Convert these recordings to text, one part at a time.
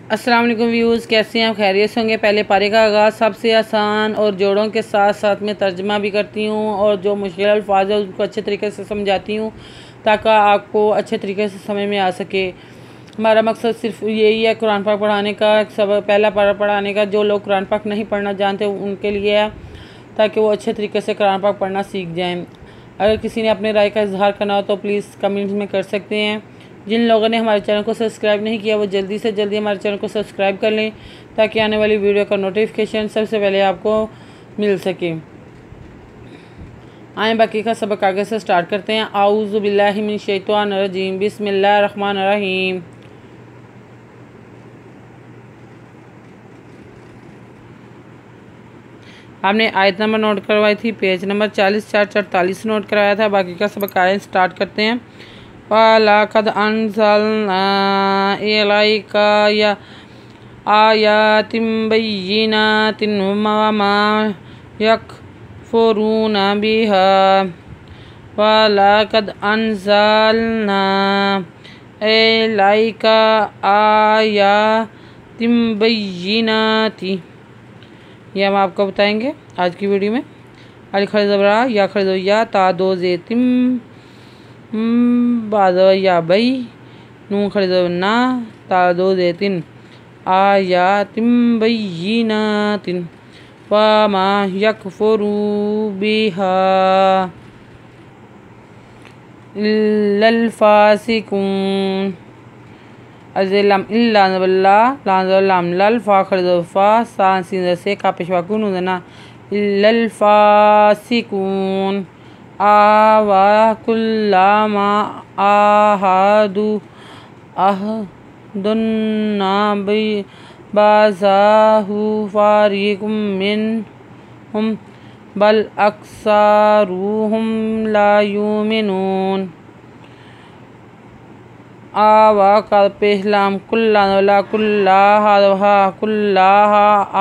अस्सलाम वालेकुम व्यूज़, कैसे हैं आप? खैरियत होंगे। पहले पारे का आगाज़ सबसे आसान और जोड़ों के साथ साथ में तर्जमा भी करती हूँ और जो मुश्किल अल्फाज है उसको अच्छे तरीके से समझाती हूँ ताकि आपको अच्छे तरीके से समझ में आ सके। हमारा मकसद सिर्फ यही है कुरान पाक पढ़ाने का, सब पहला पारा पढ़ाने का। जो लोग कुरान पाक नहीं पढ़ना जानते उनके लिए है, ताकि वो अच्छे तरीके से कुरान पाक पढ़ना सीख जाएँ। अगर किसी ने अपने राय का इजहार करना हो तो प्लीज़ कमेंट्स में कर सकते हैं। जिन लोगों ने हमारे चैनल को सब्सक्राइब नहीं किया वो जल्दी से जल्दी हमारे चैनल को सब्सक्राइब कर लें ताकि आने वाली वीडियो का नोटिफिकेशन सबसे पहले आपको मिल सके। आए बाकी का सबक आगे से स्टार्ट करते हैं। आऊज़ु बिल्लाहि मिनश शैतानिर रजीम, बिस्मिल्लाहिर रहमानिर रहीम। आपने आयत नंबर नोट करवाई थी, पेज नंबर 40-4-48 नोट कराया था। बाकी का सबक आए स्टार्ट करते हैं। वलक़द अंज़लना इलैका आयातिम बय्यिनातिन वमा यकफ़ुरूना बिहा वलक़द अंज़लना इलैका आयातिम बय्यिनाति। ये हम आपको बताएंगे आज की वीडियो में। अल खज़बरा या खज़या ता दो ज़ेतिम बाज़ या बई नू खज़बना ता दो ज़ेतिन आयातिम बय्यिनातिन वमा यकफ़ुरू बिहा इल्लल फ़ासिक़ून। अज़लम इल्ला नबल्ला लाम लल फा खरज़फा सान सिंदर से का पेशवाकुन उदना इल्लल फ़ासिक़ून आवा कुल्लामा आहदु अहदुन्ना बाज़ाहु फ़ारिक़ुम मिनहुम बल अक्सरुहुम ला युमिनून। आवा का पेहलाम कुल्ला कुल्लाहा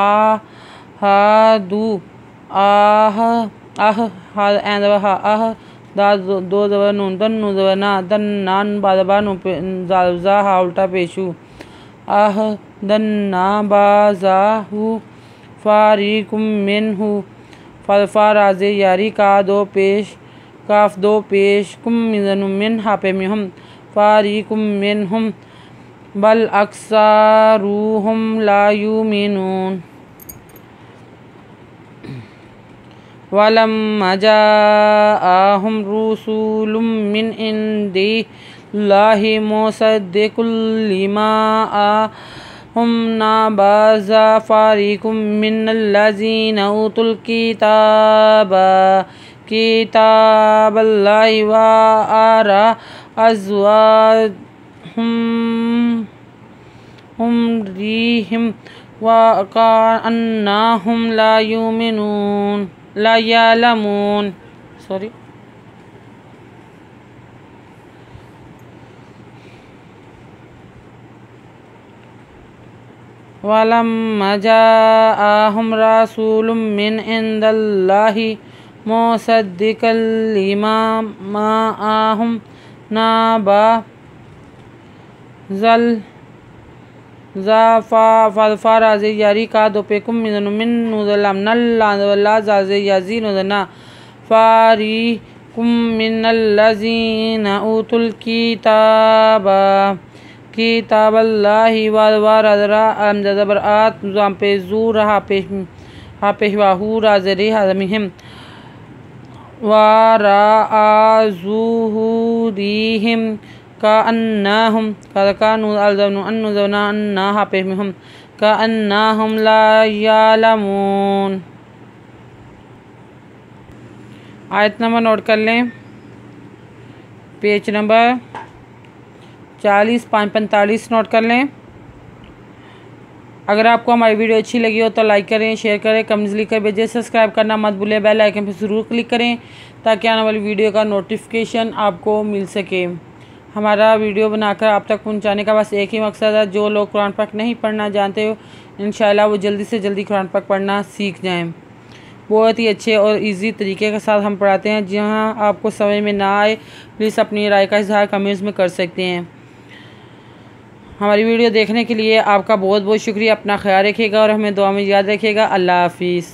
आहदु दा दो जवनून दन्नु जवना दन्नान बाज़बानु जालजा उल्टा पेशु दन्ना बाज़ाहु फ़ारिक़ुम मिनहु फ़ा राज़े यारी का दो पेश काफ दो पेश कुम मिन हापे मिहम फ़ारिक़ुम मिनहुम बल अक्सरुहुम ला युमिनून। वलम्मा जाअहुम रसूलुम मिन इंदिल्लाहि मुसद्दिक़ुल लिमा आहुम नबज़ा फ़ारिक़ुम मिनल्लज़ीना उतुल किताबल्लाहि वअरा अज़वाजुहुम रिहिम वकअन्नहुम ला यअलमून। सॉरी। वलम्मा जाअहुम रसूलुम मिन इंदिल्लाहि मुसद्दिक़ल लिमा माअहुम नबज़ल ज़फ़ा राज़े यारी का दो पेकुम मिन नुज़लम नल्ला ज़ाज़े याज़ी नुज़ना फ़ारिक़ुम मिनल्लज़ीना उतुल किताबल्लाहि वअरा अमज़बरात ज़ाम पे ज़ू रहा पेशवाहू राज़े हज़मिहिम वराअज़ुहुरिहिम कअन्नहुम कानु अलज़वना अन्ना हापे मिहम कअन्नहुम ला यअलमून। आयत नंबर नोट कर लें, पेज नंबर 40-45 नोट कर लें। अगर आपको हमारी वीडियो अच्छी लगी हो तो लाइक करें, शेयर करें, कमेंट्स लिख कर भेजें। सब्सक्राइब करना मत भूलें, बेल आइकन पर ज़रूर क्लिक करें ताकि आने वाली वीडियो का नोटिफिकेशन आपको मिल सके। हमारा वीडियो बनाकर आप तक पहुंचाने का बस एक ही मकसद है, जो लोग कुरान पाक नहीं पढ़ना जानते हो इंशाल्लाह वो जल्दी से जल्दी कुरान पाक पढ़ना सीख जाएं। बहुत ही अच्छे और इजी तरीके के साथ हम पढ़ाते हैं। जहाँ आपको समझ में ना आए प्लीज़ अपनी राय का इजहार कमेंट्स में कर सकते हैं। हमारी वीडियो देखने के लिए आपका बहुत बहुत शुक्रिया। अपना ख्याल रखिएगा और हमें दुआ में याद रखिएगा। अल्लाह हाफिज़।